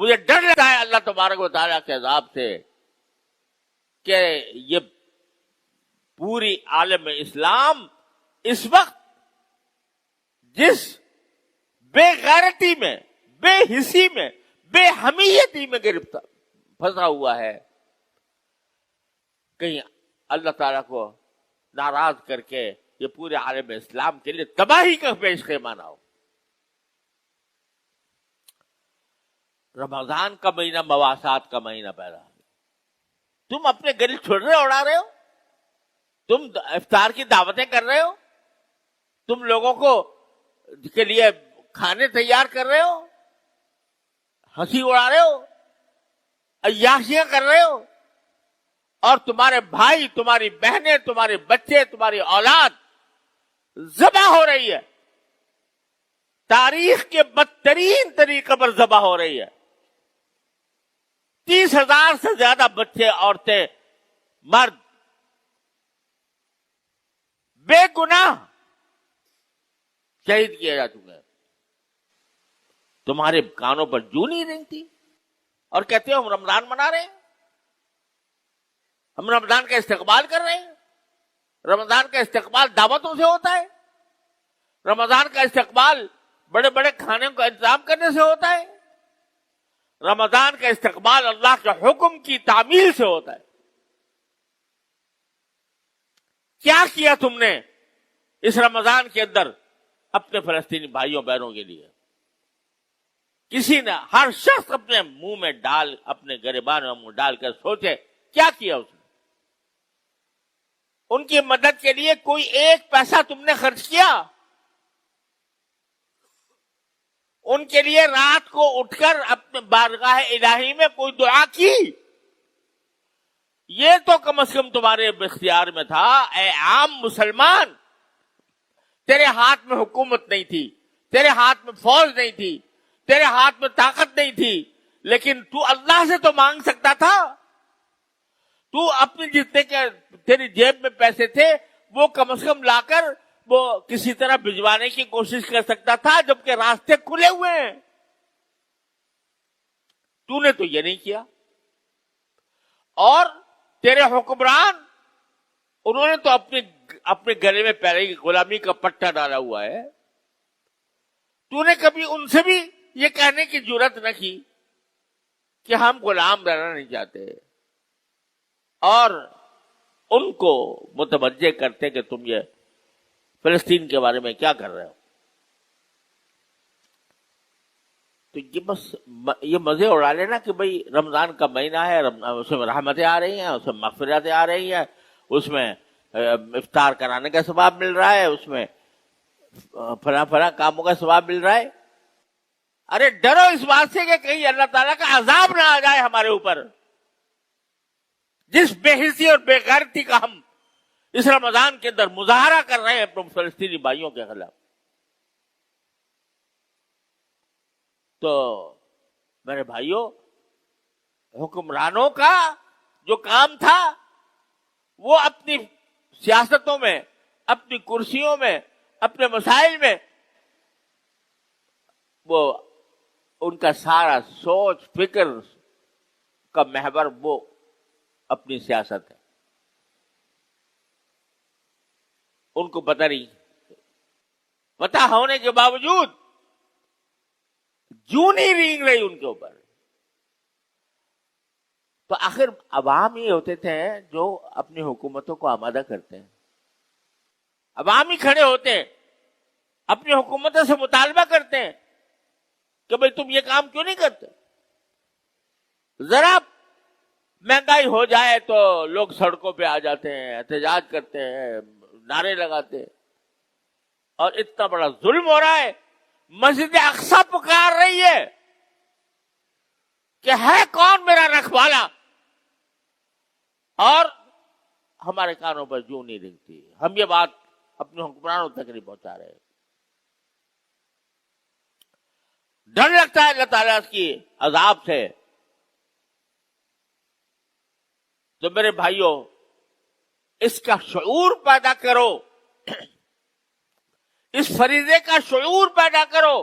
مجھے ڈر لگتا ہے اللہ تبارک و تعالیٰ کے عذاب سے کہ یہ پوری عالم اسلام اس وقت جس بے غیرتی میں، بے حسی میں، بے حمیتی میں گرفتار پھنسا ہوا ہے، کہیں اللہ تعالیٰ کو ناراض کر کے یہ پورے عالم اسلام کے لیے تباہی کا پیش خیمہ نہ ہو۔ رمضان کا مہینہ مواسات کا مہینہ پیدا ہو، تم اپنے گلی چھوڑنے اڑا رہے ہو، تم افطار کی دعوتیں کر رہے ہو، تم لوگوں کو کے لیے کھانے تیار کر رہے ہو، ہنسی اڑا رہے ہو، عیاشیاں کر رہے ہو، اور تمہارے بھائی، تمہاری بہنیں، تمہارے بچے، تمہاری اولاد ذبح ہو رہی ہے، تاریخ کے بدترین طریقے پر ذبح ہو رہی ہے۔ 30,000 سے زیادہ بچے، عورتیں، مرد بے گناہ شہید کیے جا چکے ہیں۔ تمہارے کانوں پر جوں نہیں رنگتی اور کہتے ہو ہم رمضان منا رہے ہیں، ہم رمضان کا استقبال کر رہے ہیں۔ رمضان کا استقبال دعوتوں سے ہوتا ہے، رمضان کا استقبال بڑے بڑے کھانے کا انتظام کرنے سے ہوتا ہے، رمضان کا استقبال اللہ کے حکم کی تعمیل سے ہوتا ہے۔ کیا کیا تم نے اس رمضان کے اندر اپنے فلسطینی بھائیوں بہنوں کے لیے؟ کسی نے، ہر شخص اپنے منہ میں ڈال، اپنے گریبان میں منہ ڈال کر سوچے کیا کیا اس نے؟ ان کی مدد کے لیے کوئی ایک پیسہ تم نے خرچ کیا؟ ان کے لیے رات کو اٹھ کر اپنے بارگاہ الہی میں کوئی دعا کی؟ یہ تو کم از کم تمہارے اختیار میں تھا۔ اے عام مسلمان، تیرے ہاتھ میں حکومت نہیں تھی، تیرے ہاتھ میں فوج نہیں تھی، تیرے ہاتھ میں طاقت نہیں تھی، لیکن تو اللہ سے تو مانگ سکتا تھا۔ تو اپنے جتنے کے تیری جیب میں پیسے تھے وہ کم از کم لا کر وہ کسی طرح بھجوانے کی کوشش کر سکتا تھا، جبکہ راستے کھلے ہوئے ہیں۔ تو نے تو یہ نہیں کیا۔ اور تیرے حکمران، انہوں نے تو اپنے گلے میں پہلے ہی غلامی کا پٹا ڈالا ہوا ہے۔ تو نے کبھی ان سے بھی یہ کہنے کی جرات نہ کی کہ ہم غلام رہنا نہیں چاہتے، اور ان کو متوجہ کرتے کہ تم یہ فلسطین کے بارے میں کیا کر رہے ہو۔ تو یہ بس یہ مزے اڑا لینا کہ بھئی رمضان کا مہینہ ہے، اس میں رحمتیں آ رہی ہیں، اس میں مغفرتیں آ رہی ہیں، اس میں افطار کرانے کا ثواب مل رہا ہے، اس میں فلاں فلاں کاموں کا ثواب مل رہا ہے۔ ارے ڈرو اس بات سے کہ کہیں اللہ تعالیٰ کا عذاب نہ آ جائے ہمارے اوپر، جس بے حسی اور بے غیرتی کا ہم اس رمضان کے اندر مظاہرہ کر رہے ہیں اپنے فلسطینی بھائیوں کے خلاف۔ تو میرے بھائیوں، حکمرانوں کا جو کام تھا وہ اپنی سیاستوں میں، اپنی کرسیوں میں، اپنے مسائل میں، وہ ان کا سارا سوچ فکر کا محور وہ اپنی سیاست ہے۔ ان کو پتہ نہیں، پتہ ہونے کے باوجود جوں نہیں رینگ رہی ان کے اوپر۔ تو آخر عوام ہی ہوتے تھے جو اپنی حکومتوں کو آمادہ کرتے ہیں، عوام ہی کھڑے ہوتے ہیں، اپنی حکومتوں سے مطالبہ کرتے ہیں کہ بھئی تم یہ کام کیوں نہیں کرتے؟ ذرا مہنگائی ہو جائے تو لوگ سڑکوں پہ آ جاتے ہیں، احتجاج کرتے ہیں، نعرے لگاتے ہیں، اور اتنا بڑا ظلم ہو رہا ہے۔ مسجد اقصی پکار رہی ہے کہ ہے کون میرا رکھوالا، اور ہمارے کانوں پر جوں نہیں رنگتی۔ ہم یہ بات اپنے حکمرانوں تک نہیں پہنچا رہے۔ ڈر لگتا ہے اللہ تعالیٰ کی عذاب سے۔ تو میرے بھائیوں، اس کا شعور پیدا کرو، اس فریضے کا شعور پیدا کرو